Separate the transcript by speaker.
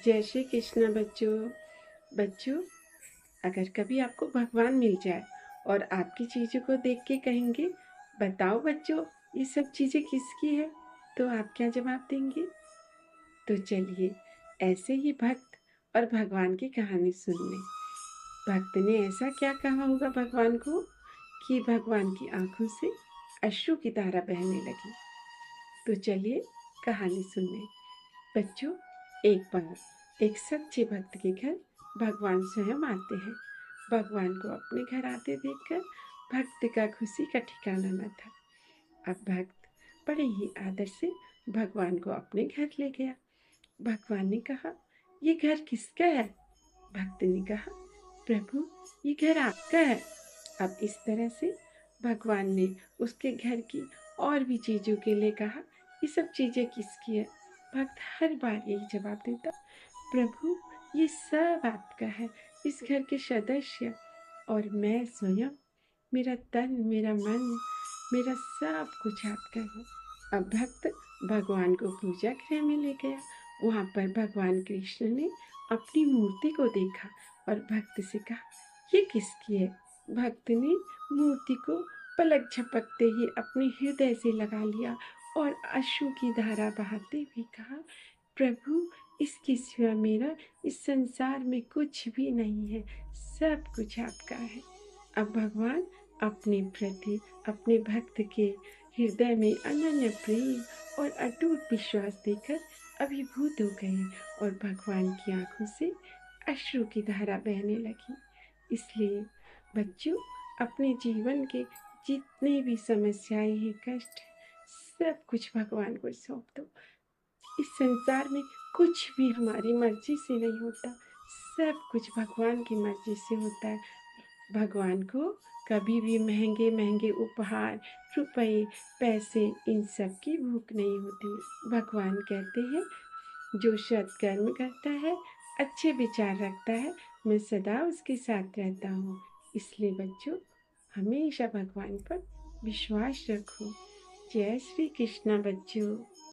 Speaker 1: जय श्री कृष्ण बच्चों। बच्चों, अगर कभी आपको भगवान मिल जाए और आपकी चीज़ों को देख के कहेंगे, बताओ बच्चों ये सब चीज़ें किसकी है, तो आप क्या जवाब देंगे? तो चलिए ऐसे ही भक्त और भगवान की कहानी सुन लें। भक्त ने ऐसा क्या कहा होगा भगवान को कि भगवान की आंखों से अश्रु की धारा बहने लगी। तो चलिए कहानी सुन लें। बच्चों, एक बार एक सच्चे भक्त के घर भगवान स्वयं आते हैं। भगवान को अपने घर आते देखकर भक्त का खुशी का ठिकाना न था। अब भक्त बड़े ही आदर से भगवान को अपने घर ले गया। भगवान ने कहा, ये घर किसका है? भक्त ने कहा, प्रभु ये घर आपका है। अब इस तरह से भगवान ने उसके घर की और भी चीज़ों के लिए कहा, ये सब चीज़ें किसकी है? भक्त हर बार यही जवाब देता, प्रभु ये सब आपका है, इस घर के सदस्य और मैं स्वयं, मेरा तन मेरा मन मेरा सब कुछ आपका है। अब भक्त भगवान को पूजा गृह में ले गया। वहाँ पर भगवान कृष्ण ने अपनी मूर्ति को देखा और भक्त से कहा, ये किसकी है? भक्त ने मूर्ति को पलक झपकते ही अपने हृदय से लगा लिया और अश्रु की धारा बहाते हुए कहा, प्रभु इसके सिवा मेरा इस संसार में कुछ भी नहीं है, सब कुछ आपका है। अब भगवान अपने प्रति अपने भक्त के हृदय में अनन्य प्रेम और अटूट विश्वास देकर अभिभूत हो गए और भगवान की आंखों से अश्रु की धारा बहने लगी। इसलिए बच्चों, अपने जीवन के जितने भी समस्याएं हैं, कष्ट, सब कुछ भगवान को सौंप दो। इस संसार में कुछ भी हमारी मर्जी से नहीं होता, सब कुछ भगवान की मर्जी से होता है। भगवान को कभी भी महंगे महंगे उपहार, रुपए, पैसे, इन सब की भूख नहीं होती। भगवान कहते हैं, जो सत्कर्म करता है, अच्छे विचार रखता है, मैं सदा उसके साथ रहता हूँ। इसलिए बच्चों, हमेशा भगवान पर विश्वास रखो। जय श्री कृष्ण बच्चों।